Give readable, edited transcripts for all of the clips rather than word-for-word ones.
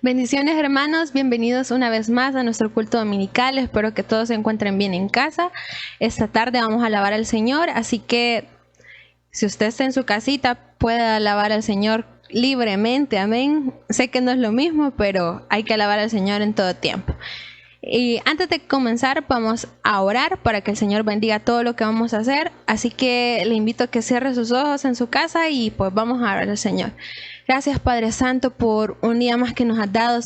Bendiciones, hermanos, bienvenidos una vez más a nuestro culto dominical. Espero que todos se encuentren bien en casa. Esta tarde vamos a alabar al Señor, así que si usted está en su casita puede alabar al Señor libremente, amén. Sé que no es lo mismo, pero hay que alabar al Señor en todo tiempo. Y antes de comenzar vamos a orar para que el Señor bendiga todo lo que vamos a hacer, así que le invito a que cierre sus ojos en su casa y pues vamos a orar al Señor. Gracias, Padre Santo, por un día más que nos has dado.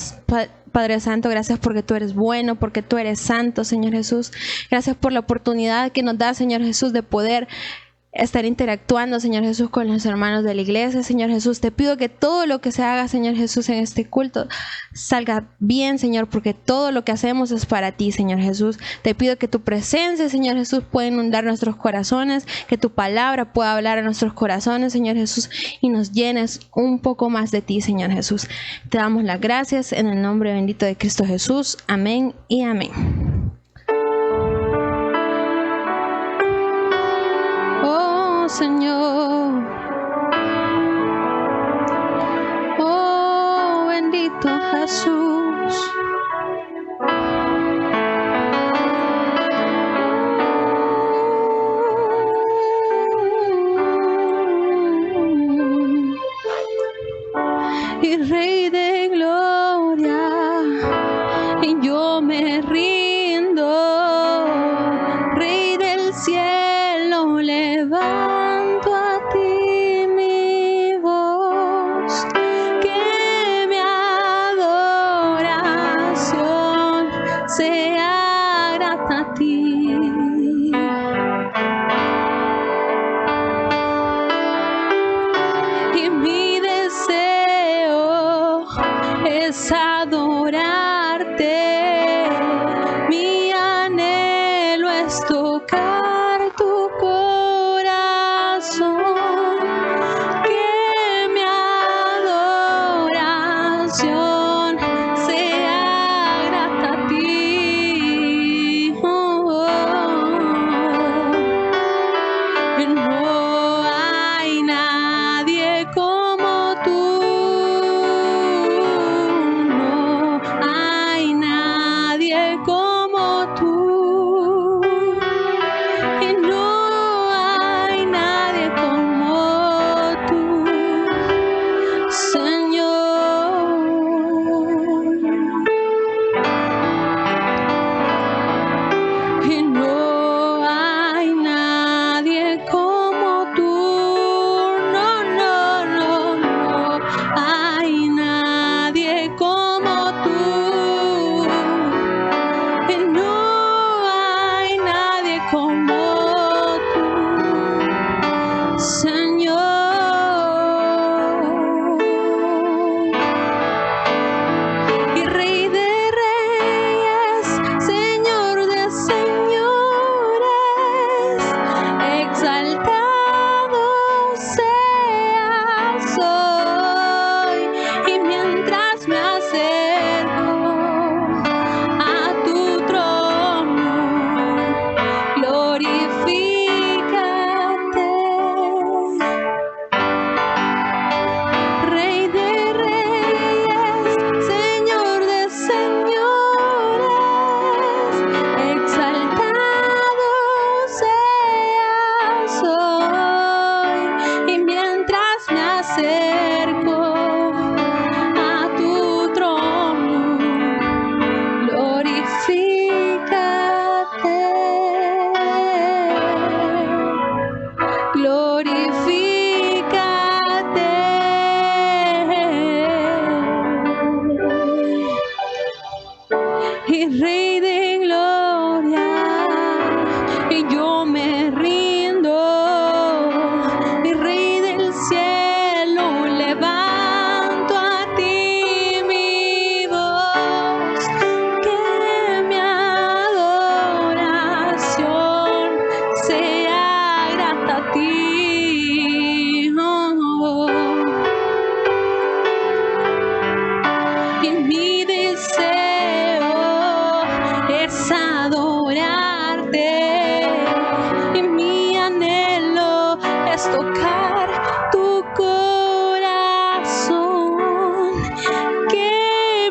Padre Santo, gracias porque tú eres bueno, porque tú eres santo, Señor Jesús. Gracias por la oportunidad que nos da, Señor Jesús, de poder estar interactuando, Señor Jesús, con los hermanos de la iglesia. Señor Jesús, te pido que todo lo que se haga, Señor Jesús, en este culto salga bien, Señor, porque todo lo que hacemos es para ti, Señor Jesús. Te pido que tu presencia, Señor Jesús, pueda inundar nuestros corazones, que tu palabra pueda hablar a nuestros corazones, Señor Jesús, y nos llenes un poco más de ti, Señor Jesús. Te damos las gracias en el nombre bendito de Cristo Jesús. Amén y amén. Señor, oh bendito Jesús, y Rey de gloria, y yo me rindo, Rey del cielo, levanta. tocar tu corazón, que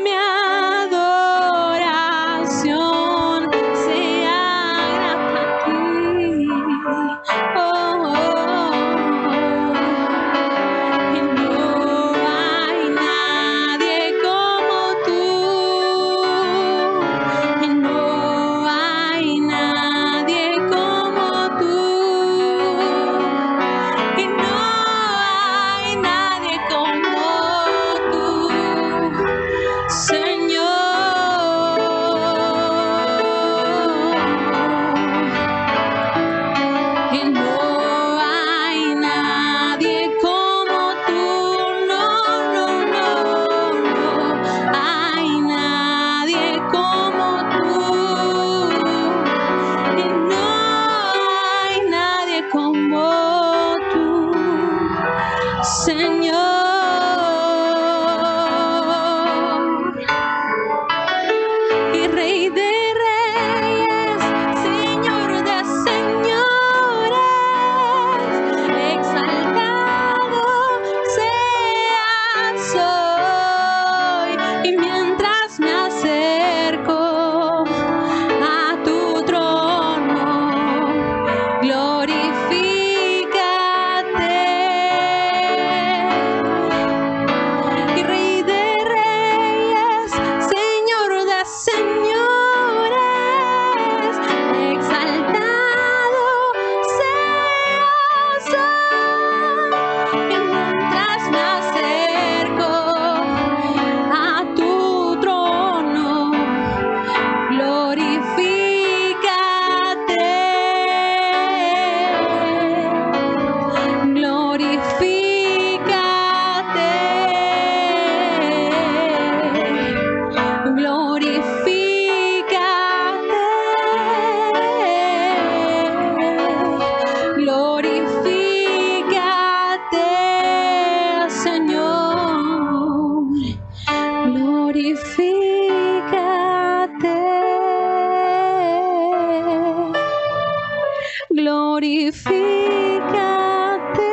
glorifícate,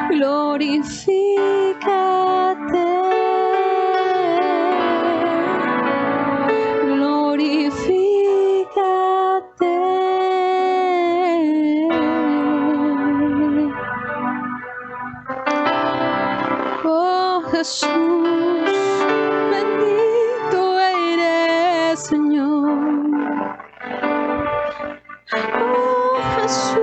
glorifícate, glorifícate. Oh Jesús, bendito eres, Señor. Oh Jesús,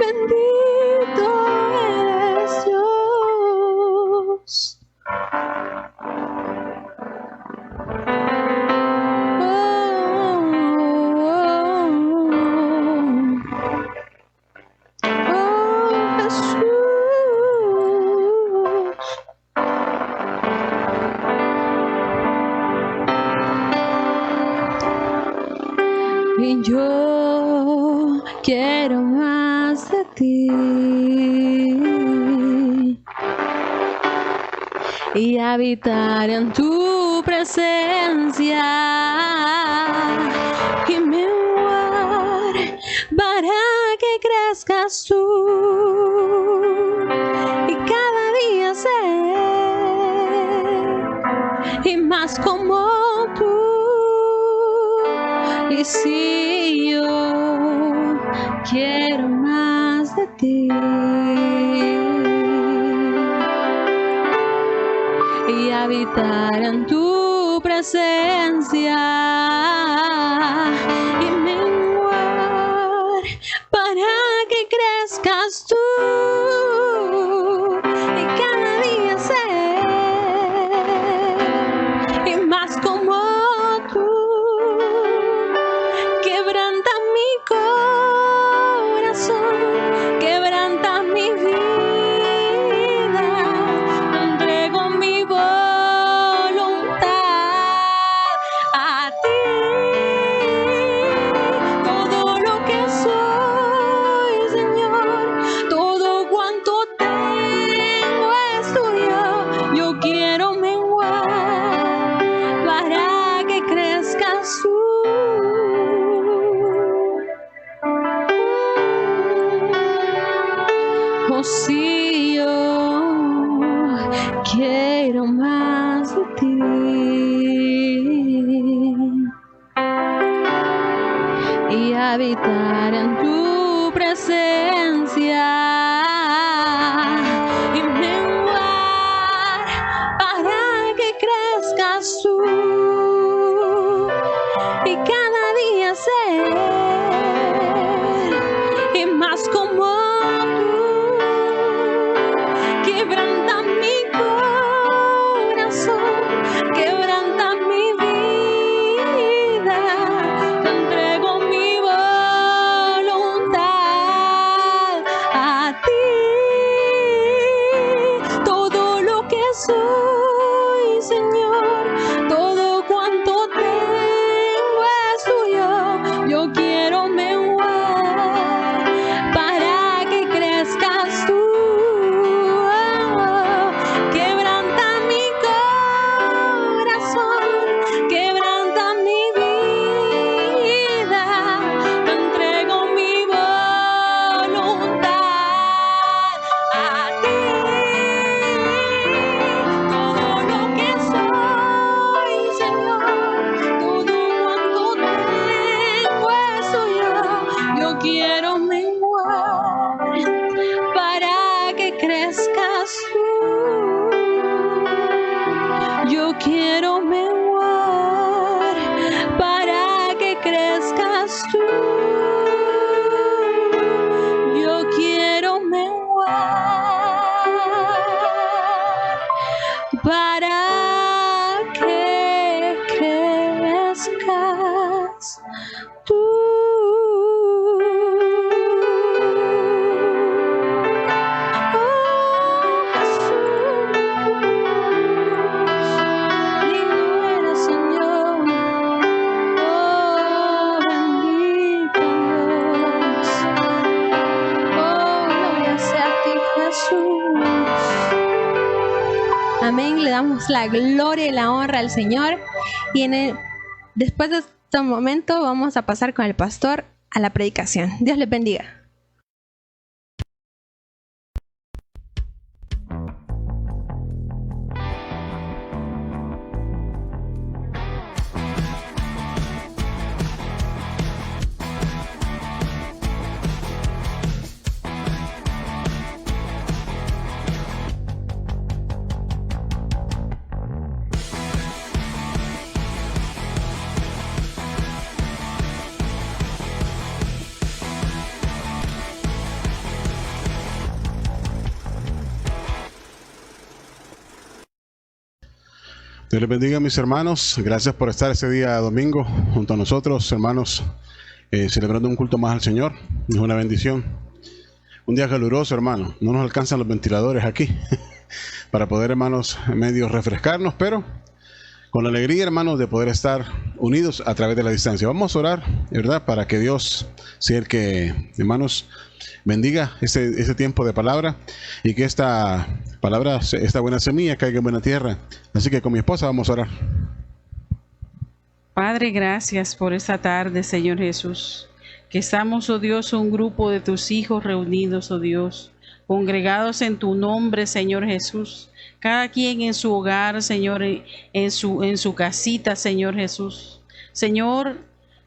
bendito eres Dios. Y yo quiero más de ti y habitar en tu presencia y menguar para que crezcas tú y cada día ser y más como tú. Y si yo quiero más de ti y habitar en tu presencia y menguar para que crezcas tú y cada día ser y más como tú. Quebranta mi corazón, quebranta mi vida, entrego mi voluntad a ti. Todo lo que soy, Señor, todo cuanto tengo es tuyo. Yo quiero menguar para que crezcas tú. Oh, si yo quiero más de ti y habitar en tu presencia y menguar para que crezcas tú y cada día ser y más como quebranta mi corazón, quebranta mi vida, te entrego mi voluntad a ti. Todo lo que soy, Señor, todo cuanto tengo es damos la gloria y la honra al Señor. Y después de este momento vamos a pasar con el pastor a la predicación. Dios les bendiga. Dios les bendiga, mis hermanos. Gracias por estar este día domingo junto a nosotros, hermanos, celebrando un culto más al Señor. Es una bendición. Un día caluroso, hermano. No nos alcanzan los ventiladores aquí para poder, hermanos, medio refrescarnos, pero con la alegría, hermanos, de poder estar unidos a través de la distancia. Vamos a orar, ¿verdad? Para que Dios sea el que, hermanos, bendiga este tiempo de palabra y que esta palabra, esta buena semilla caiga en buena tierra. Así que con mi esposa vamos a orar. Padre, gracias por esta tarde, Señor Jesús, que estamos, oh Dios, un grupo de tus hijos reunidos, oh Dios, congregados en tu nombre, Señor Jesús, cada quien en su hogar, Señor, en su casita, Señor Jesús. Señor,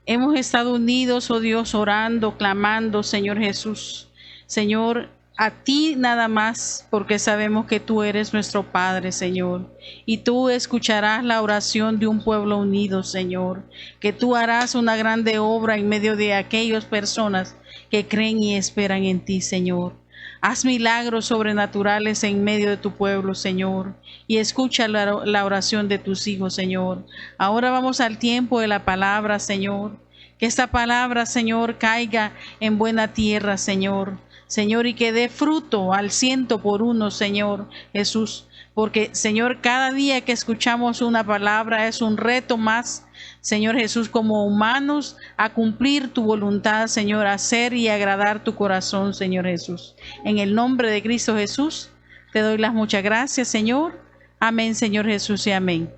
hemos estado unidos, oh Dios, orando, clamando, Señor Jesús. Señor, a ti nada más, porque sabemos que tú eres nuestro Padre, Señor. Y tú escucharás la oración de un pueblo unido, Señor. Que tú harás una grande obra en medio de aquellas personas que creen y esperan en ti, Señor. Haz milagros sobrenaturales en medio de tu pueblo, Señor, y escucha la oración de tus hijos, Señor. Ahora vamos al tiempo de la palabra, Señor. Que esta palabra, Señor, caiga en buena tierra, Señor. Señor, y que dé fruto al 100%, Señor Jesús. Porque, Señor, cada día que escuchamos una palabra es un reto más, Señor Jesús, como humanos, a cumplir tu voluntad, Señor, a hacer y agradar tu corazón, Señor Jesús. En el nombre de Cristo Jesús, te doy las muchas gracias, Señor. Amén, Señor Jesús, y amén.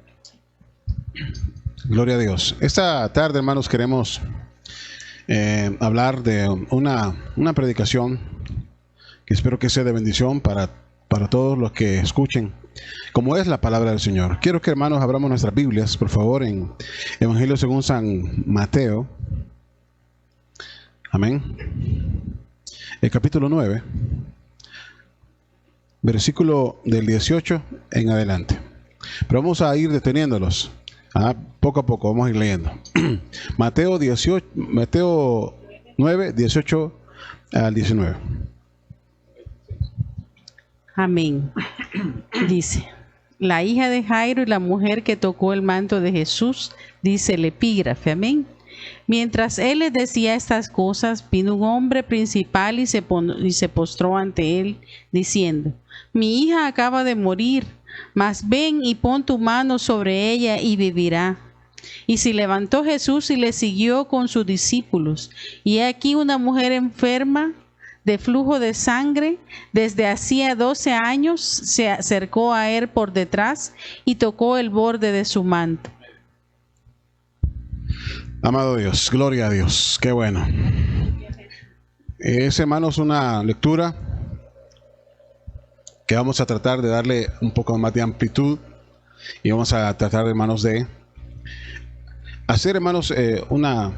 Gloria a Dios. Esta tarde, hermanos, queremos hablar de una predicación que espero que sea de bendición para todos los que escuchen, como es la palabra del Señor. Quiero que, hermanos, abramos nuestras Biblias, por favor, en Evangelio según San Mateo. Amén. El capítulo 9, versículo del 18 en adelante. Pero vamos a ir deteniéndolos. Poco a poco vamos a ir leyendo. Mateo 9, 18 al 19. Amén. Dice: la hija de Jairo y la mujer que tocó el manto de Jesús, dice el epígrafe. Amén. Mientras él les decía estas cosas, vino un hombre principal y se postró ante él, diciendo: mi hija acaba de morir, mas ven y pon tu mano sobre ella y vivirá. Y se levantó Jesús y le siguió con sus discípulos. Y he aquí una mujer enferma de flujo de sangre, desde hacía 12 años, se acercó a él por detrás y tocó el borde de su manto. Amado Dios, gloria a Dios, qué bueno. Es, hermanos, una lectura que vamos a tratar de darle un poco más de amplitud y vamos a tratar, hermanos, de hacer, hermanos, un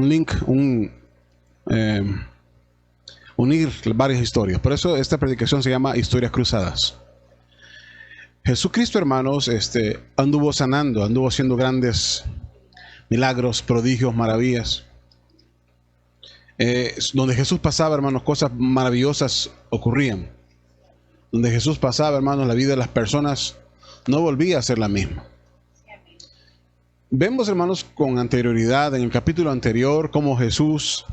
link, unir varias historias. Por eso esta predicación se llama Historias Cruzadas. Jesucristo, hermanos, anduvo sanando, anduvo haciendo grandes milagros, prodigios, maravillas. Donde Jesús pasaba, hermanos, cosas maravillosas ocurrían. Donde Jesús pasaba, hermanos, la vida de las personas no volvía a ser la misma. Vemos, hermanos, con anterioridad, en el capítulo anterior, cómo Jesús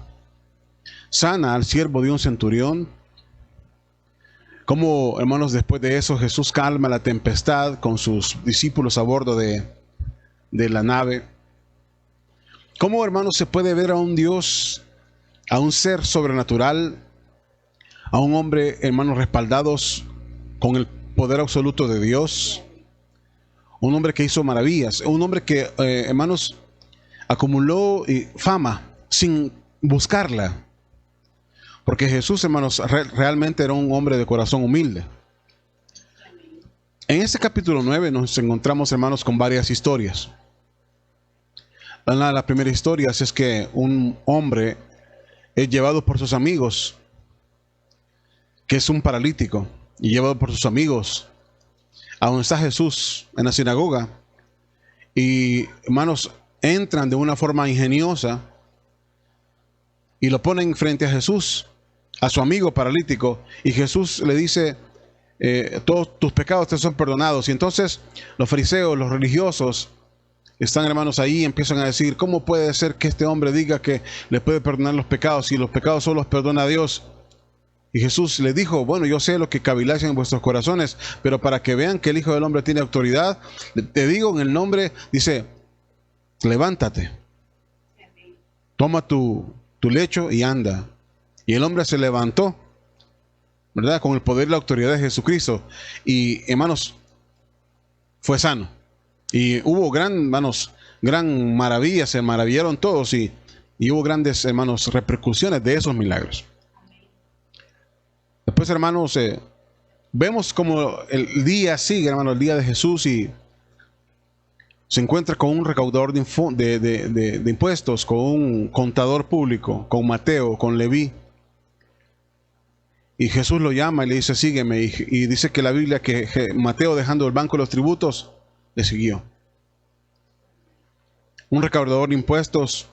sana al siervo de un centurión. Cómo, hermanos, después de eso Jesús calma la tempestad con sus discípulos a bordo de la nave. Cómo, hermanos, se puede ver a un Dios, a un ser sobrenatural, a un hombre, hermanos, respaldados con el poder absoluto de Dios, un hombre que hizo maravillas, un hombre que, hermanos, acumuló fama sin buscarla. Porque Jesús, hermanos, realmente era un hombre de corazón humilde. En este capítulo 9 nos encontramos, hermanos, con varias historias. Una de las primeras historias es que un hombre es llevado por sus amigos, que es un paralítico, y llevado por sus amigos a donde está Jesús en la sinagoga. Y, hermanos, entran de una forma ingeniosa y lo ponen frente a Jesús, a su amigo paralítico, y Jesús le dice: todos tus pecados te son perdonados. Y entonces los fariseos, los religiosos, están, hermanos, ahí y empiezan a decir: ¿cómo puede ser que este hombre diga que le puede perdonar los pecados si los pecados solo los perdona Dios? Y Jesús le dijo: bueno, yo sé lo que caviláis en vuestros corazones, pero para que vean que el Hijo del Hombre tiene autoridad, te digo en el nombre, dice, levántate, toma tu lecho y anda. Y el hombre se levantó, ¿verdad?, con el poder y la autoridad de Jesucristo. Y, hermanos, fue sano. Y hubo gran maravilla, se maravillaron todos y hubo grandes, hermanos, repercusiones de esos milagros. Después, hermanos, vemos como el día sigue, hermanos, el día de Jesús, y se encuentra con un recaudador de impuestos, con un contador público, con Mateo, con Leví. Y Jesús lo llama y le dice: sígueme. Y dice que la Biblia que Mateo, dejando el banco de los tributos, le siguió. Un recaudador de impuestos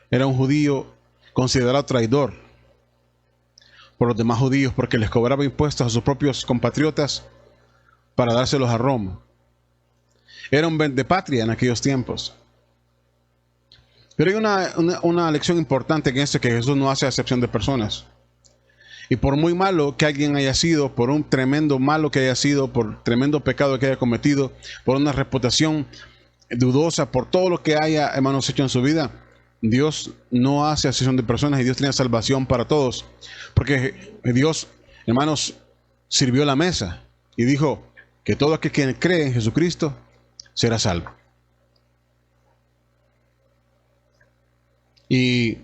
era un judío considerado traidor por los demás judíos, porque les cobraba impuestos a sus propios compatriotas para dárselos a Roma. Era un vendepatria en aquellos tiempos. Pero hay una lección importante en esto, que Jesús no hace acepción de personas. Y por muy malo que alguien haya sido, por un tremendo malo que haya sido, por tremendo pecado que haya cometido, por una reputación dudosa, por todo lo que haya, hermanos, hecho en su vida, Dios no hace acepción de personas, y Dios tiene salvación para todos. Porque Dios, hermanos, sirvió la mesa y dijo que todo aquel que cree en Jesucristo será salvo. Y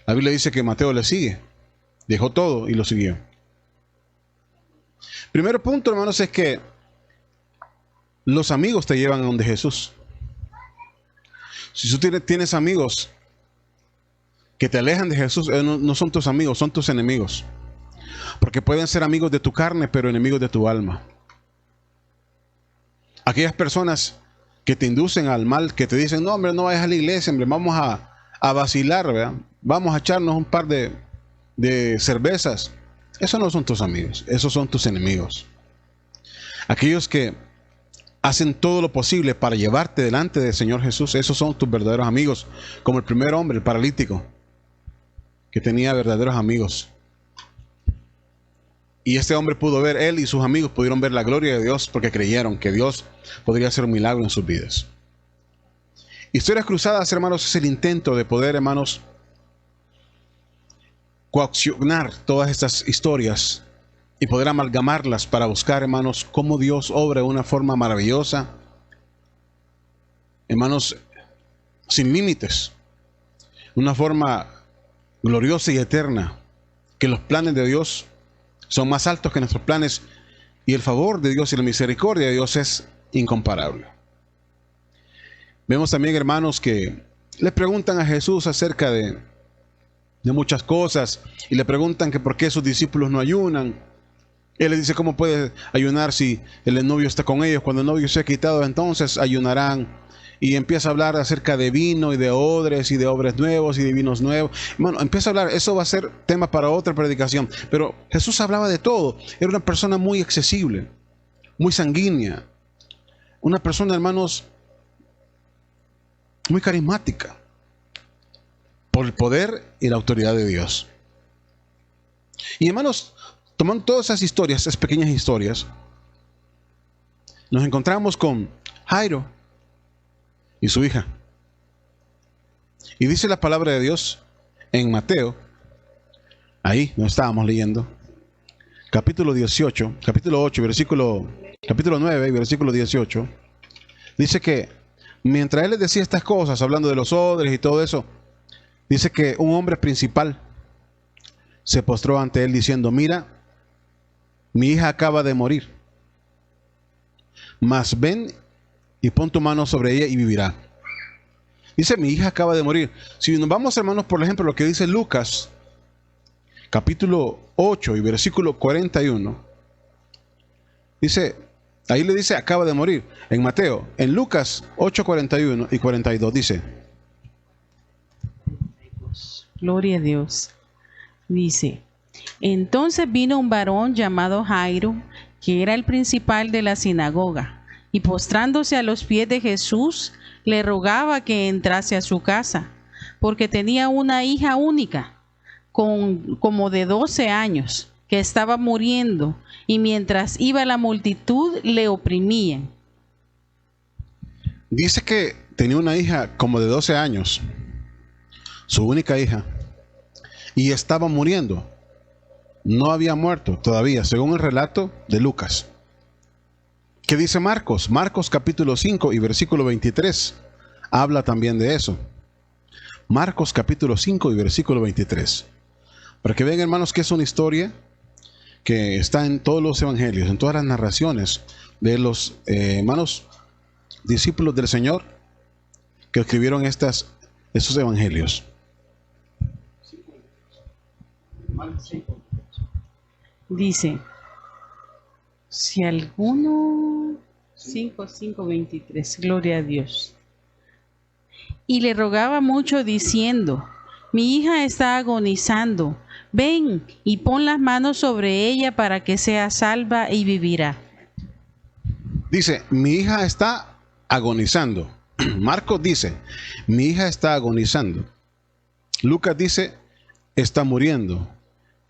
la Biblia dice que Mateo le sigue. Dejó todo y lo siguió. Primer punto, hermanos, es que los amigos te llevan a donde Jesús. Si tú tienes amigos que te alejan de Jesús, no son tus amigos, son tus enemigos. Porque pueden ser amigos de tu carne, pero enemigos de tu alma. Aquellas personas que te inducen al mal, que te dicen: no, hombre, no vayas a la iglesia, hombre, vamos a vacilar, ¿verdad? Vamos a echarnos un par de cervezas. Esos no son tus amigos, esos son tus enemigos. Aquellos que hacen todo lo posible para llevarte delante del Señor Jesús, esos son tus verdaderos amigos. Como el primer hombre, el paralítico, que tenía verdaderos amigos. Y este hombre pudo ver, él y sus amigos pudieron ver la gloria de Dios, porque creyeron que Dios podría hacer un milagro en sus vidas. Historias Cruzadas, hermanos, es el intento de poder, hermanos, coaccionar todas estas historias y poder amalgamarlas para buscar, hermanos, cómo Dios obra de una forma maravillosa, hermanos, sin límites, una forma gloriosa y eterna, que los planes de Dios son más altos que nuestros planes, y el favor de Dios y la misericordia de Dios es incomparable. Vemos también, hermanos, que le preguntan a Jesús acerca de muchas cosas, y le preguntan que por qué sus discípulos no ayunan. Él les dice: ¿cómo puede ayunar si el novio está con ellos? Cuando el novio se ha quitado, entonces ayunarán. Y empieza a hablar acerca de vino y de odres nuevos y de vinos nuevos. Bueno, empieza a hablar, eso va a ser tema para otra predicación. Pero Jesús hablaba de todo. Era una persona muy accesible, muy sanguínea. Una persona, hermanos, muy carismática, por el poder y la autoridad de Dios. Y, hermanos, tomando todas esas historias, esas pequeñas historias, nos encontramos con Jairo y su hija. Y dice la palabra de Dios en Mateo, ahí nos estábamos leyendo, capítulo 18, capítulo 8, capítulo 9 y versículo 18, dice que mientras él les decía estas cosas, hablando de los odres y todo eso, dice que un hombre principal se postró ante él diciendo: mira, mi hija acaba de morir, mas ven y pon tu mano sobre ella y vivirá. Dice: mi hija acaba de morir. Si nos vamos, hermanos, por ejemplo, lo que dice Lucas, capítulo 8 y versículo 41, dice, ahí le dice acaba de morir. En Mateo, en Lucas 8, 41 y 42 dice: Gloria a Dios. Dice: entonces vino un varón llamado Jairo, que era el principal de la sinagoga, y postrándose a los pies de Jesús, le rogaba que entrase a su casa, porque tenía una hija única, como de 12 años, que estaba muriendo, y mientras iba la multitud le oprimían. Dice que tenía una hija como de 12 años, su única hija, y estaba muriendo. No había muerto todavía, según el relato de Lucas. ¿Qué dice Marcos? Marcos capítulo 5 y versículo 23 habla también de eso. Marcos capítulo 5 y versículo 23. Para que vean, hermanos, que es una historia que está en todos los evangelios, en todas las narraciones de los hermanos discípulos del Señor que escribieron estos evangelios. Dice, si alguno 5:23, gloria a Dios. Y le rogaba mucho diciendo: mi hija está agonizando, ven y pon las manos sobre ella para que sea salva y vivirá. Dice, mi hija está agonizando. Marcos dice, mi hija está agonizando. Lucas dice, está muriendo.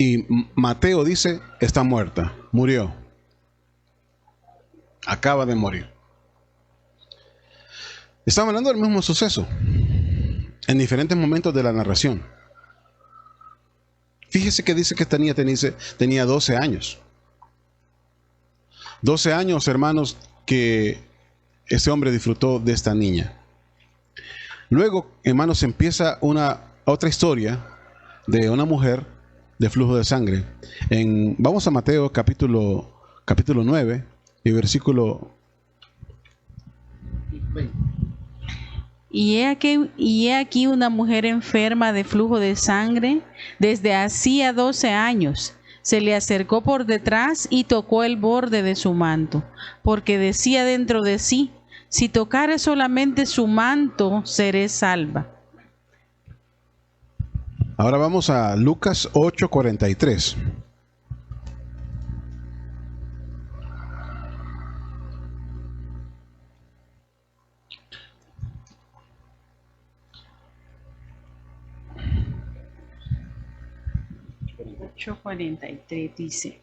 Y Mateo dice, está muerta, murió. Acaba de morir. Estamos hablando del mismo suceso en diferentes momentos de la narración. Fíjese que dice que tenía 12 años. 12 años, hermanos, que ese hombre disfrutó de esta niña. Luego, hermanos, empieza otra historia de una mujer de flujo de sangre. Vamos a Mateo capítulo 9 y versículo 20. Y he aquí una mujer enferma de flujo de sangre desde hacía 12 años. Se le acercó por detrás y tocó el borde de su manto, porque decía dentro de sí: si tocare solamente su manto, seré salva. Ahora vamos a Lucas 8:43. Dice: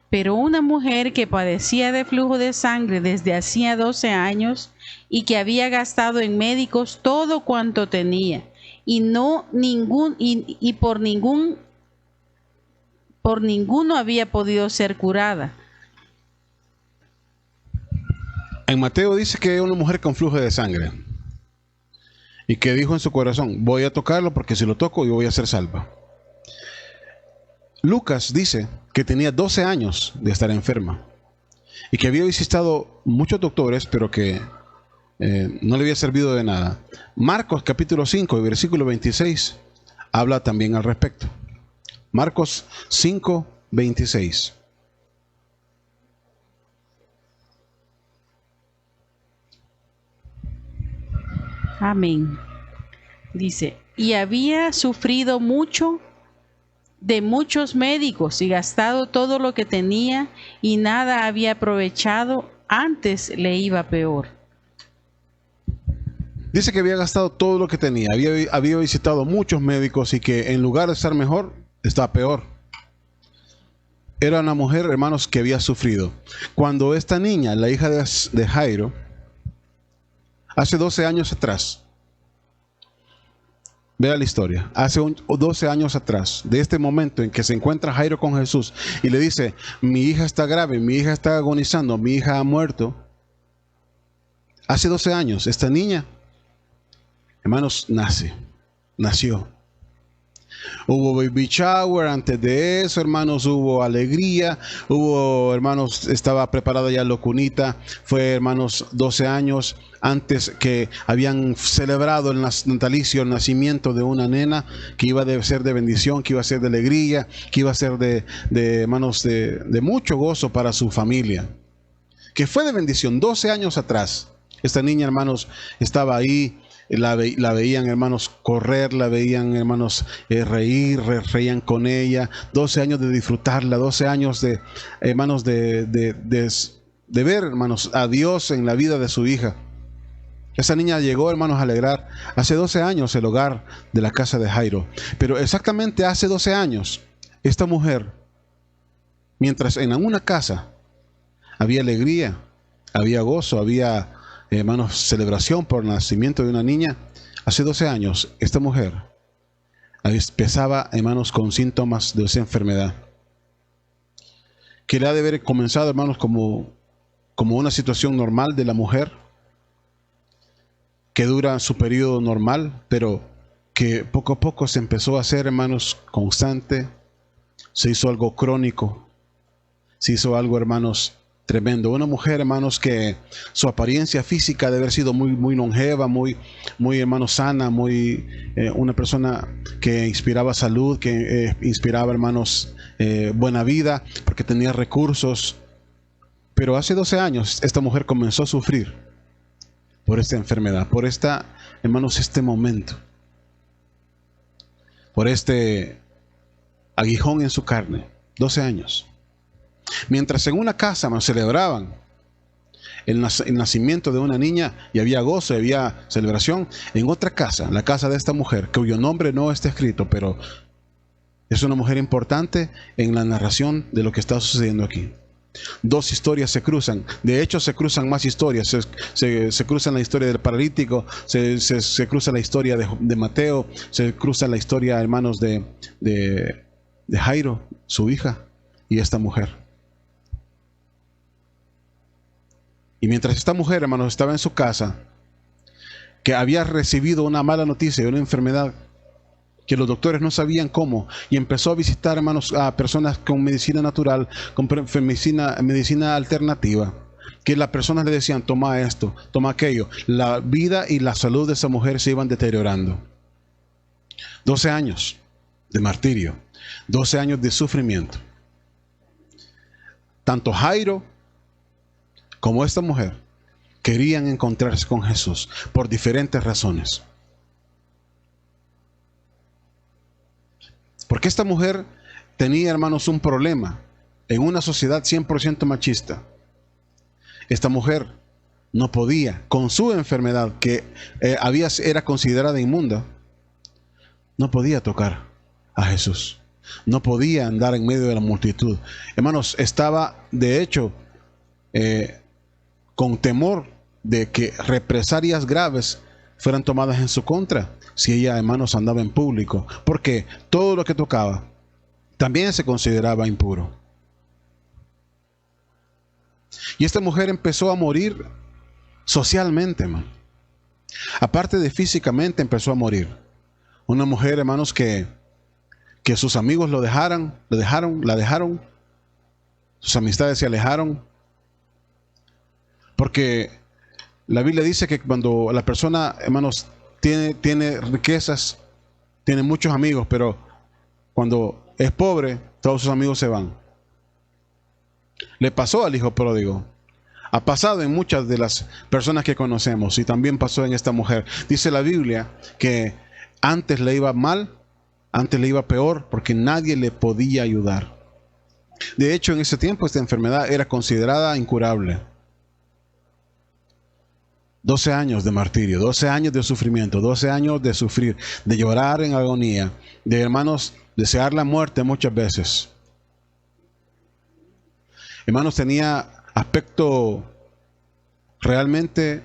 pero una mujer que padecía de flujo de sangre desde hacía 12 años y que había gastado en médicos todo cuanto tenía por ninguno había podido ser curada. En Mateo dice que es una mujer con flujo de sangre y que dijo en su corazón: voy a tocarlo porque si lo toco yo voy a ser salva. Lucas dice que tenía 12 años de estar enferma y que había visitado muchos doctores, pero que no le había servido de nada. Marcos capítulo 5 y versículo 26 habla también al respecto. Marcos 5, 26. Amén. Dice: y había sufrido mucho de muchos médicos y gastado todo lo que tenía y nada había aprovechado, antes le iba peor. Dice que había gastado todo lo que tenía, había visitado muchos médicos y que en lugar de estar mejor, estaba peor. Era una mujer, hermanos, que había sufrido. Cuando esta niña, la hija de Jairo, hace 12 años atrás, Vea la historia. Hace 12 años atrás, de este momento en que se encuentra Jairo con Jesús y le dice, mi hija está grave, mi hija está agonizando, mi hija ha muerto. Hace 12 años, esta niña, hermanos, nació. Hubo baby shower, antes de eso, hermanos, hubo alegría, hermanos, estaba preparada ya la cunita, fue, hermanos, 12 años antes que habían celebrado el natalicio, el nacimiento de una nena que iba a ser de bendición, que iba a ser de alegría, que iba a ser de hermanos, de mucho gozo para su familia, que fue de bendición 12 años atrás. Esta niña, hermanos, estaba ahí. La veían, hermanos, correr, la veían, hermanos, reían con ella. 12 años de disfrutarla, 12 años de, hermanos, de ver, hermanos, a Dios en la vida de su hija. Esa niña llegó, hermanos, a alegrar hace 12 años el hogar de la casa de Jairo. Pero exactamente hace 12 años, esta mujer, mientras en una casa había alegría, había gozo, había, hermanos, celebración por el nacimiento de una niña, hace 12 años esta mujer empezaba, hermanos, con síntomas de esa enfermedad que le ha de haber comenzado, hermanos, como una situación normal de la mujer que dura su periodo normal, pero que poco a poco se empezó a hacer, hermanos, constante, se hizo algo crónico, se hizo algo, hermanos, tremendo. Una mujer, hermanos, que su apariencia física debe haber sido muy longeva, muy, hermanos, sana, una persona que inspiraba salud, que inspiraba, hermanos, buena vida, porque tenía recursos. Pero hace 12 años esta mujer comenzó a sufrir por esta enfermedad, por hermanos, este momento, por este aguijón en su carne. 12 años. Mientras en una casa celebraban el nacimiento de una niña y había gozo, y había celebración, en otra casa, la casa de esta mujer, cuyo nombre no está escrito, pero es una mujer importante en la narración de lo que está sucediendo aquí. Dos historias se cruzan, de hecho se cruzan más historias, se cruzan la historia del paralítico, se cruza la historia de Mateo, se cruza la historia, hermanos, de Jairo, su hija, y esta mujer. Y mientras esta mujer, hermanos, estaba en su casa, que había recibido una mala noticia de una enfermedad que los doctores no sabían cómo, y empezó a visitar, hermanos, a personas con medicina natural, con medicina alternativa, que las personas le decían, toma esto, toma aquello. La vida y la salud de esa mujer se iban deteriorando. 12 años de martirio, 12 años de sufrimiento. Tanto Jairo como esta mujer querían encontrarse con Jesús por diferentes razones. Porque esta mujer tenía, hermanos, un problema en una sociedad 100% machista. Esta mujer no podía, con su enfermedad que era considerada inmunda, no podía tocar a Jesús. No podía andar en medio de la multitud. Hermanos, estaba, de hecho, con temor de que represalias graves fueran tomadas en su contra si ella, hermanos, andaba en público, porque todo lo que tocaba también se consideraba impuro. Y esta mujer empezó a morir socialmente, hermano. Aparte de físicamente, empezó a morir. Una mujer, hermanos, que sus amigos la dejaron, sus amistades se alejaron, porque la Biblia dice que cuando la persona, hermanos, tiene riquezas, tiene muchos amigos, pero cuando es pobre, todos sus amigos se van. Le pasó al hijo pródigo. Ha pasado en muchas de las personas que conocemos y también pasó en esta mujer. Dice la Biblia que antes le iba mal, antes le iba peor, porque nadie le podía ayudar. De hecho, en ese tiempo esta enfermedad era considerada incurable. 12 años de martirio, 12 años de sufrimiento, 12 años de sufrir, de llorar en agonía, de, hermanos, desear la muerte muchas veces. Hermanos, tenía aspecto realmente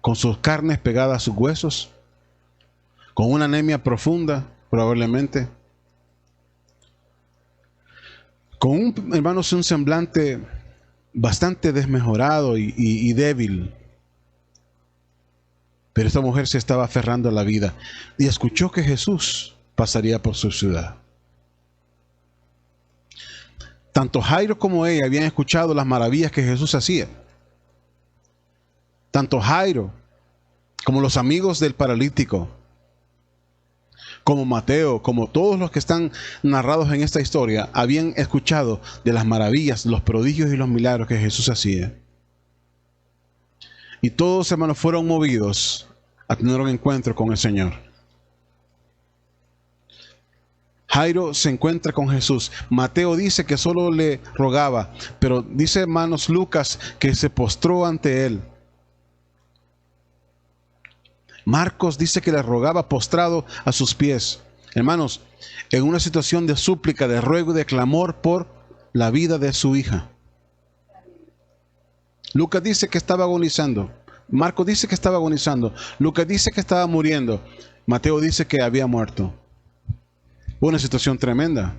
con sus carnes pegadas a sus huesos, con una anemia profunda, probablemente, con un semblante bastante desmejorado y débil. Pero esta mujer se estaba aferrando a la vida y escuchó que Jesús pasaría por su ciudad. Tanto Jairo como ella habían escuchado las maravillas que Jesús hacía. Tanto Jairo como los amigos del paralítico, como Mateo, como todos los que están narrados en esta historia, habían escuchado de las maravillas, los prodigios y los milagros que Jesús hacía. Y todos, hermanos, fueron movidos a tener un encuentro con el Señor. Jairo se encuentra con Jesús. Mateo dice que solo le rogaba, pero dice, hermanos, Lucas, que se postró ante él. Marcos dice que le rogaba postrado a sus pies. Hermanos, en una situación de súplica, de ruego y de clamor por la vida de su hija. Lucas dice que estaba agonizando. Marcos dice que estaba agonizando. Lucas dice que estaba muriendo. Mateo dice que había muerto. Una situación tremenda.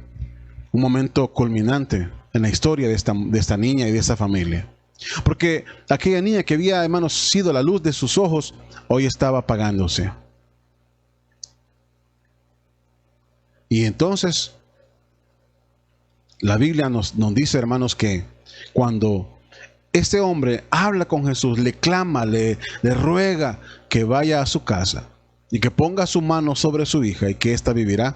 Un momento culminante en la historia de esta niña y de esa familia. Porque aquella niña que había, hermanos, sido la luz de sus ojos, hoy estaba apagándose. Y entonces, la Biblia nos dice, hermanos, que cuando este hombre habla con Jesús, le clama, le ruega que vaya a su casa y que ponga su mano sobre su hija y que ésta vivirá.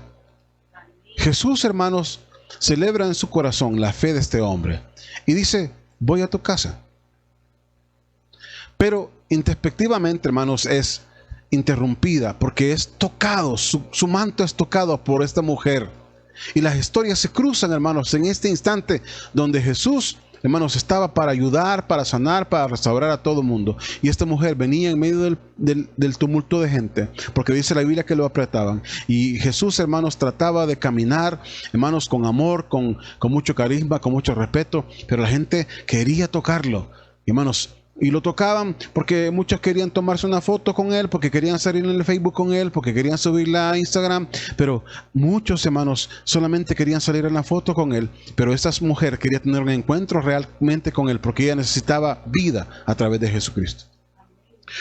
Jesús, hermanos, celebra en su corazón la fe de este hombre y dice, voy a tu casa. Pero introspectivamente, hermanos, es interrumpida porque es tocado, su manto es tocado por esta mujer. Y las historias se cruzan, hermanos, en este instante donde Jesús, hermanos, estaba para ayudar, para sanar, para restaurar a todo el mundo. Y esta mujer venía en medio del tumulto de gente, porque dice la Biblia que lo apretaban. Y Jesús, hermanos, trataba de caminar, hermanos, con amor, con mucho carisma, con mucho respeto, pero la gente quería tocarlo, hermanos. Y lo tocaban porque muchos querían tomarse una foto con él, porque querían salir en el Facebook con él, porque querían subirla a Instagram. Pero muchos, hermanos, solamente querían salir en la foto con él. Pero esta mujer quería tener un encuentro realmente con él, porque ella necesitaba vida a través de Jesucristo.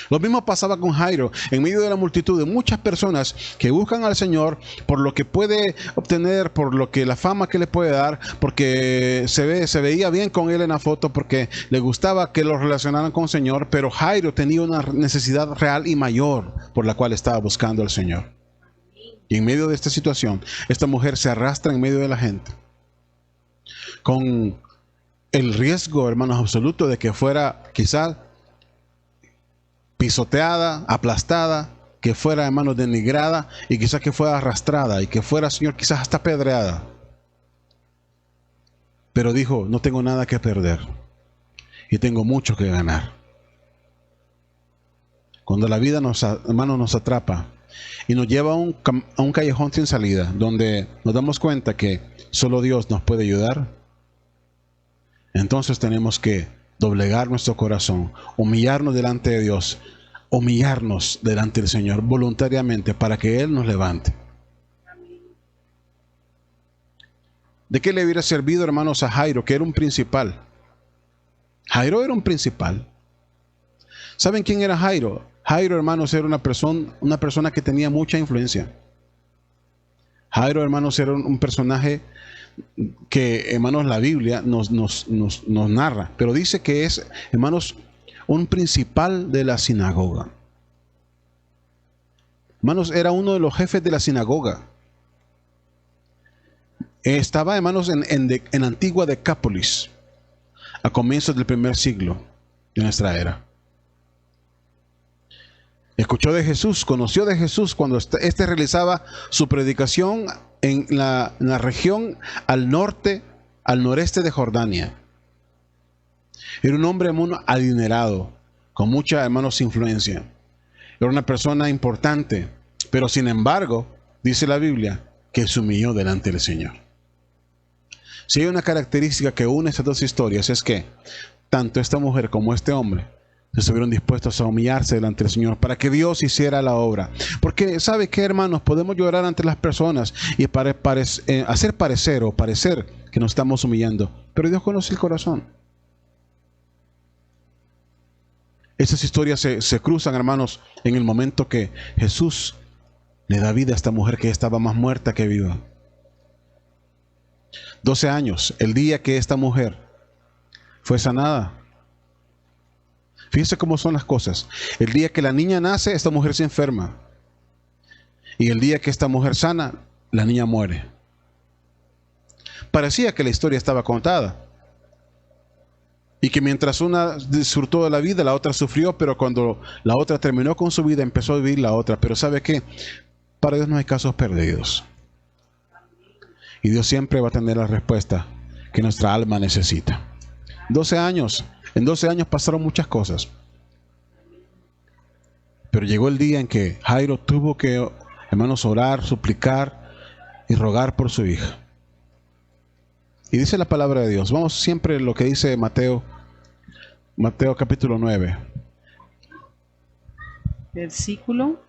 Lo mismo pasaba con Jairo, en medio de la multitud de muchas personas que buscan al Señor por lo que puede obtener, por lo que la fama que le puede dar, porque se veía bien con él en la foto, porque le gustaba que lo relacionaran con el Señor. Pero Jairo tenía una necesidad real y mayor por la cual estaba buscando al Señor. Y en medio de esta situación, esta mujer se arrastra en medio de la gente, con el riesgo, hermanos, absoluto de que fuera quizás pisoteada, aplastada, que fuera, hermanos, denigrada, y quizás que fuera arrastrada, y que fuera, Señor, quizás hasta apedreada. Pero dijo, no tengo nada que perder y tengo mucho que ganar. Cuando la vida hermanos, nos atrapa y nos lleva a un callejón sin salida, donde nos damos cuenta que solo Dios nos puede ayudar, entonces tenemos que doblegar nuestro corazón, humillarnos delante de Dios, humillarnos delante del Señor voluntariamente para que Él nos levante. ¿De qué le hubiera servido, hermanos, a Jairo, que era un principal? Jairo era un principal. ¿Saben quién era Jairo? Jairo, hermanos, era una persona que tenía mucha influencia. Jairo, hermanos, era un personaje que, hermanos, la Biblia nos narra, pero dice que es, hermanos, un principal de la sinagoga. Hermanos, era uno de los jefes de la sinagoga. Estaba, hermanos, en la antigua Decápolis, a comienzos del primer siglo de nuestra era. Escuchó de Jesús, conoció de Jesús cuando éste realizaba su predicación en la región al noreste de Jordania. Era un hombre, hermano, adinerado, con mucha, hermanos, influencia. Era una persona importante, pero sin embargo, dice la Biblia, que se humilló delante del Señor. Si hay una característica que une estas dos historias, es que tanto esta mujer como este hombre estuvieron dispuestos a humillarse delante del Señor para que Dios hiciera la obra. Porque, ¿sabe qué, hermanos? Podemos llorar ante las personas y hacer parecer que nos estamos humillando, pero Dios conoce el corazón. Esas historias se cruzan, hermanos, en el momento que Jesús le da vida a esta mujer que estaba más muerta que viva. 12 años, el día que esta mujer fue sanada. Fíjese cómo son las cosas. El día que la niña nace, esta mujer se enferma. Y el día que esta mujer sana, la niña muere. Parecía que la historia estaba contada. Y que mientras una disfrutó de la vida, la otra sufrió, pero cuando la otra terminó con su vida, empezó a vivir la otra. Pero ¿sabe qué? Para Dios no hay casos perdidos. Y Dios siempre va a tener la respuesta que nuestra alma necesita. 12 años. En 12 años pasaron muchas cosas. Pero llegó el día en que Jairo tuvo que, hermanos, orar, suplicar y rogar por su hija. Y dice la palabra de Dios. Vamos siempre a lo que dice Mateo capítulo 9. Versículo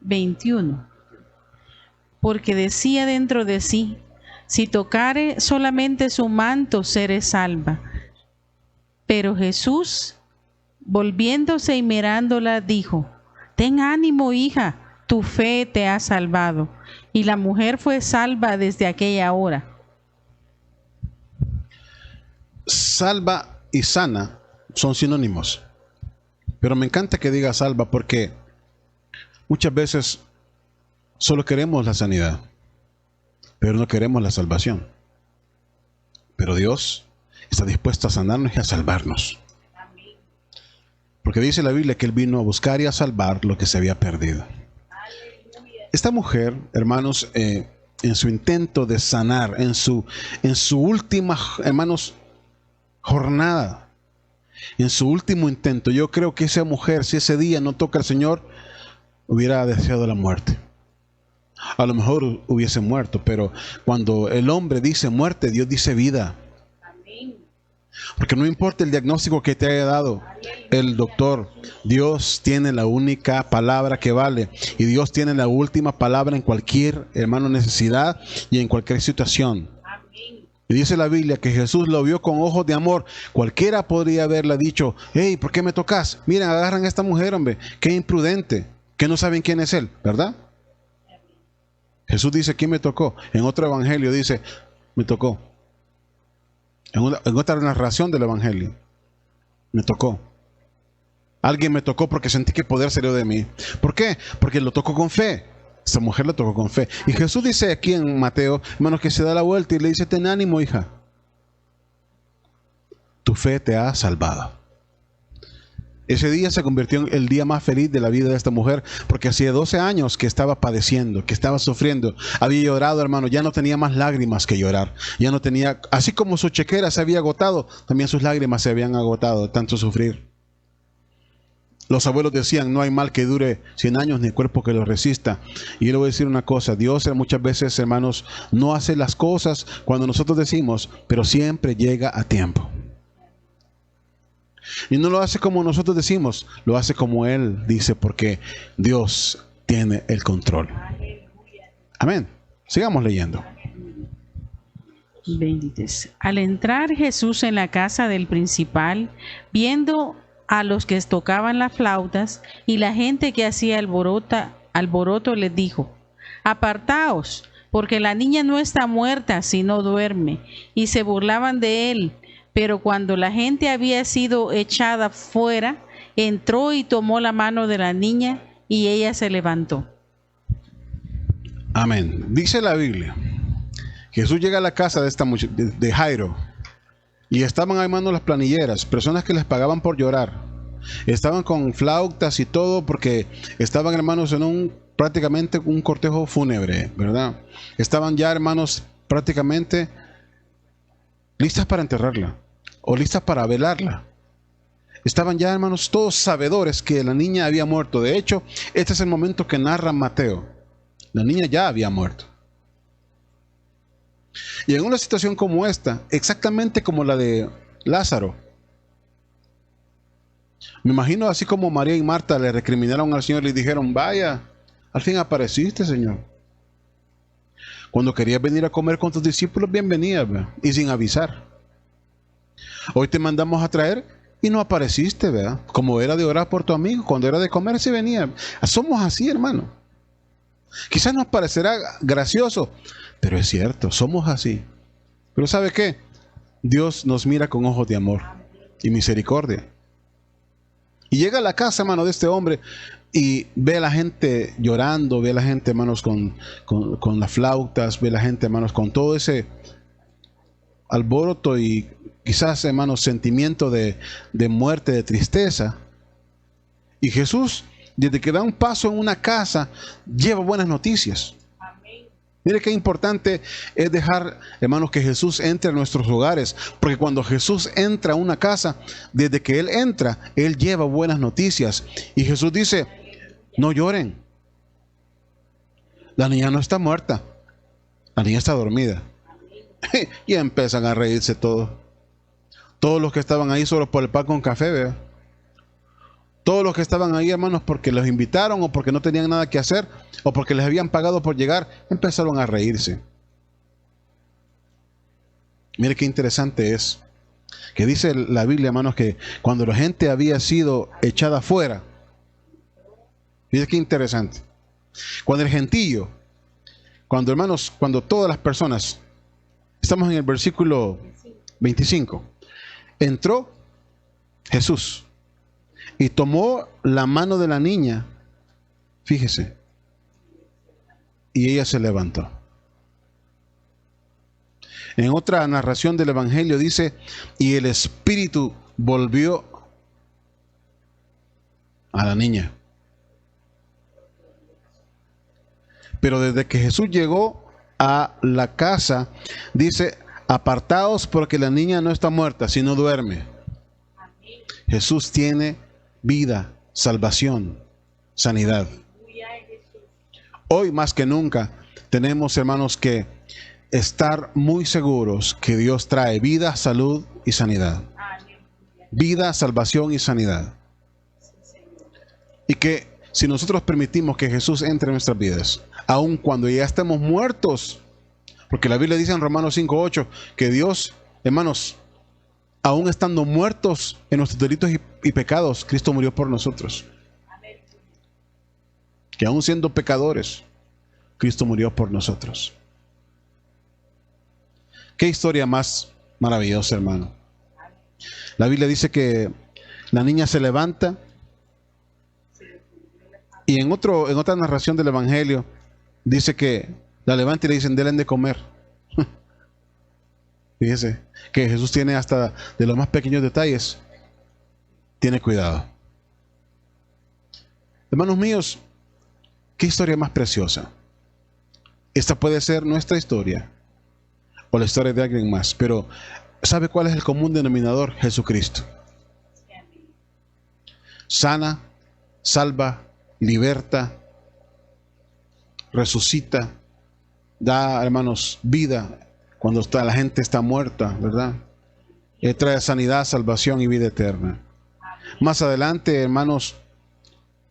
21. Porque decía dentro de sí: si tocare solamente su manto, seré salva. Pero Jesús, volviéndose y mirándola, dijo: ten ánimo, hija, tu fe te ha salvado. Y la mujer fue salva desde aquella hora. Salva y sana son sinónimos. Pero me encanta que diga salva, porque muchas veces solo queremos la sanidad, pero no queremos la salvación. Pero Dios está dispuesto a sanarnos y a salvarnos. Porque dice la Biblia que Él vino a buscar y a salvar lo que se había perdido. Esta mujer, hermanos, en su intento de sanar, en su última, hermanos, jornada, en su último intento, yo creo que esa mujer, si ese día no toca al Señor, hubiera deseado la muerte. A lo mejor hubiese muerto, pero cuando el hombre dice muerte, Dios dice vida. Porque no importa el diagnóstico que te haya dado el doctor, Dios tiene la única palabra que vale, y Dios tiene la última palabra en cualquier, hermano, necesidad y en cualquier situación. Y dice la Biblia que Jesús lo vio con ojos de amor. Cualquiera podría haberle dicho: hey, ¿por qué me tocas? Miren, agarran a esta mujer, hombre, qué imprudente, que no saben quién es Él, ¿verdad? Jesús dice: ¿quién me tocó? En otro evangelio dice: me tocó. En otra narración del evangelio, me tocó. Alguien me tocó porque sentí que el poder salió de mí. ¿Por qué? Porque lo tocó con fe. Esta mujer lo tocó con fe. Y Jesús dice aquí en Mateo, hermanos, que se da la vuelta y le dice: ten ánimo, hija, tu fe te ha salvado. Ese día se convirtió en el día más feliz de la vida de esta mujer, porque hacía 12 años que estaba padeciendo, que estaba sufriendo. Había llorado, hermano, ya no tenía más lágrimas que llorar. Ya no tenía, así como su chequera se había agotado, también sus lágrimas se habían agotado de tanto sufrir. Los abuelos decían: no hay mal que dure 100 años ni cuerpo que lo resista. Y yo le voy a decir una cosa: Dios muchas veces, hermanos, no hace las cosas cuando nosotros decimos, pero siempre llega a tiempo. Y no lo hace como nosotros decimos, lo hace como Él dice, porque Dios tiene el control. Amén. Sigamos leyendo. 23. Al entrar Jesús en la casa del principal, viendo a los que tocaban las flautas y la gente que hacía alboroto, les dijo: apartaos, porque la niña no está muerta, sino duerme. Y se burlaban de él. Pero cuando la gente había sido echada fuera, entró y tomó la mano de la niña, y ella se levantó. Amén. Dice la Biblia: Jesús llega a la casa de esta mujer, de Jairo, y estaban ahí, hermanos, las planilleras, personas que les pagaban por llorar. Estaban con flautas y todo, porque estaban, hermanos, en prácticamente un cortejo fúnebre, ¿verdad? Estaban ya, hermanos, prácticamente listas para enterrarla, o listas para velarla. Estaban ya, hermanos, todos sabedores que la niña había muerto. De hecho, este es el momento que narra Mateo. La niña ya había muerto. Y en una situación como esta, exactamente como la de Lázaro, Me imagino así como María y Marta le recriminaron al Señor y le dijeron, vaya, al fin apareciste, Señor. Cuando querías venir a comer con tus discípulos, bienvenida, ¿verdad? Y sin avisar. Hoy te mandamos a traer y no apareciste, ¿verdad? Como era de orar por tu amigo, cuando era de comer se venía. Somos así, hermano. Quizás nos parecerá gracioso, pero es cierto, somos así. Pero ¿sabe qué? Dios nos mira con ojos de amor y misericordia. Y llega a la casa, hermano, de este hombre y ve a la gente llorando, ve a la gente, hermanos, con las flautas, ve a la gente, hermanos, con todo ese alboroto y quizás, hermanos, sentimiento de muerte, de tristeza. Y Jesús, desde que da un paso en una casa, lleva buenas noticias. Mire qué importante es dejar, hermanos, que Jesús entre a nuestros hogares, porque cuando Jesús entra a una casa, desde que Él entra, Él lleva buenas noticias. Y Jesús dice, no lloren. La niña no está muerta, la niña está dormida. Y empiezan a reírse todos. Todos los que estaban ahí solo por el pan con café, ¿verdad? Todos los que estaban ahí, hermanos, porque los invitaron o porque no tenían nada que hacer o porque les habían pagado por llegar, empezaron a reírse. Mire qué interesante es que dice la Biblia, hermanos, que cuando la gente había sido echada fuera, mire qué interesante. Cuando el gentío, cuando, hermanos, cuando todas las personas, estamos en el versículo 25, entró Jesús y tomó la mano de la niña, fíjese, y ella se levantó. En otra narración del Evangelio dice, y el espíritu volvió a la niña. Pero desde que Jesús llegó a la casa, dice, apartaos porque la niña no está muerta, sino duerme. Jesús tiene vida, salvación, sanidad. Hoy más que nunca tenemos, hermanos, que estar muy seguros que Dios trae vida, salud y sanidad. Vida, salvación y sanidad. Y que si nosotros permitimos que Jesús entre en nuestras vidas, aun cuando ya estemos muertos, porque la Biblia dice en Romanos 5:8 que Dios, hermanos, aún estando muertos en nuestros delitos y pecados, Cristo murió por nosotros. Que aún siendo pecadores, Cristo murió por nosotros. Qué historia más maravillosa, hermano. La Biblia dice que la niña se levanta y en otra narración del Evangelio dice que la levanta y le dicen, denle de comer. Fíjese que Jesús tiene hasta de los más pequeños detalles, tiene cuidado. Hermanos míos, qué historia más preciosa. Esta puede ser nuestra historia o la historia de alguien más, pero ¿sabe cuál es el común denominador? Jesucristo. Sana, salva, liberta, resucita, da, hermanos, vida cuando la gente está muerta, ¿verdad? Él trae sanidad, salvación y vida eterna. Más adelante, hermanos,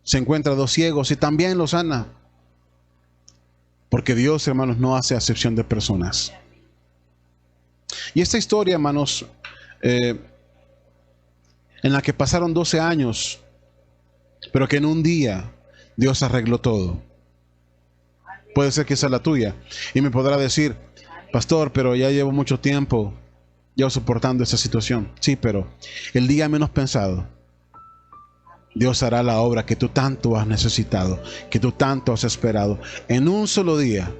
se encuentra dos ciegos y también los sana. Porque Dios, hermanos, no hace acepción de personas. Y esta historia, hermanos, en la que pasaron 12 años, pero que en un día Dios arregló todo. Puede ser que esa es la tuya. Y me podrá decir, pastor, pero ya llevo mucho tiempo ya soportando esa situación. Sí, pero el día menos pensado, Dios hará la obra que tú tanto has necesitado, que tú tanto has esperado. En un solo día,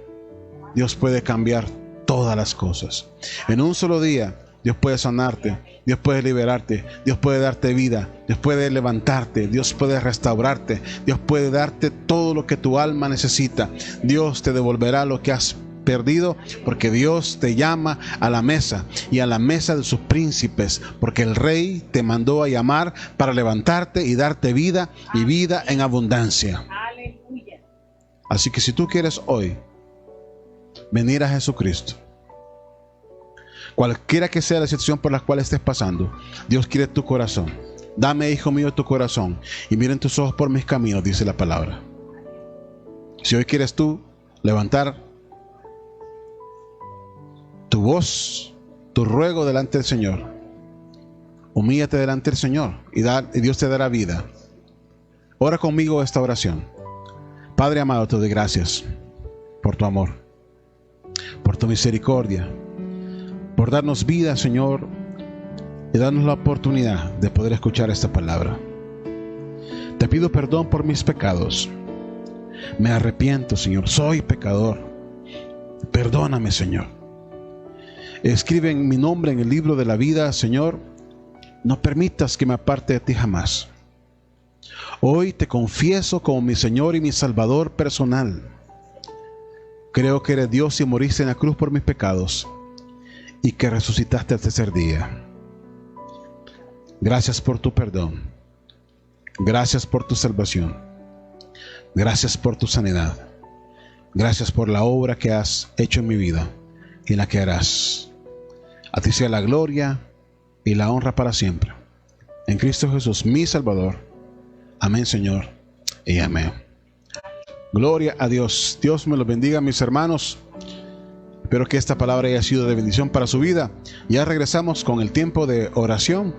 Dios puede cambiar todas las cosas. En un solo día, Dios puede sanarte, Dios puede liberarte, Dios puede darte vida, Dios puede levantarte, Dios puede restaurarte, Dios puede darte todo lo que tu alma necesita. Dios te devolverá lo que has perdido, porque Dios te llama a la mesa y a la mesa de sus príncipes, porque el Rey te mandó a llamar para levantarte y darte vida y vida en abundancia. Así que si tú quieres hoy venir a Jesucristo, cualquiera que sea la situación por la cual estés pasando, Dios quiere tu corazón. Dame, hijo mío, tu corazón y miren tus ojos por mis caminos, dice la palabra. Si hoy quieres tú levantar tu voz, tu ruego delante del Señor, humíllate delante del Señor y Dios te dará vida. Ora conmigo esta oración. Padre amado, te doy gracias por tu amor, por tu misericordia, por darnos vida, Señor, y darnos la oportunidad de poder escuchar esta palabra. Te pido perdón por mis pecados. Me arrepiento, Señor, soy pecador. Perdóname, Señor. Escribe mi nombre en el libro de la vida, Señor. No permitas que me aparte de ti jamás. Hoy te confieso como mi Señor y mi Salvador personal. Creo que eres Dios y moriste en la cruz por mis pecados y que resucitaste al tercer día. Gracias por tu perdón. Gracias por tu salvación. Gracias por tu sanidad. Gracias por la obra que has hecho en mi vida y la que harás. A ti sea la gloria y la honra para siempre. En Cristo Jesús, mi Salvador. Amén, Señor, y amén. Gloria a Dios. Dios me los bendiga, mis hermanos. Espero que esta palabra haya sido de bendición para su vida. Ya regresamos con el tiempo de oración.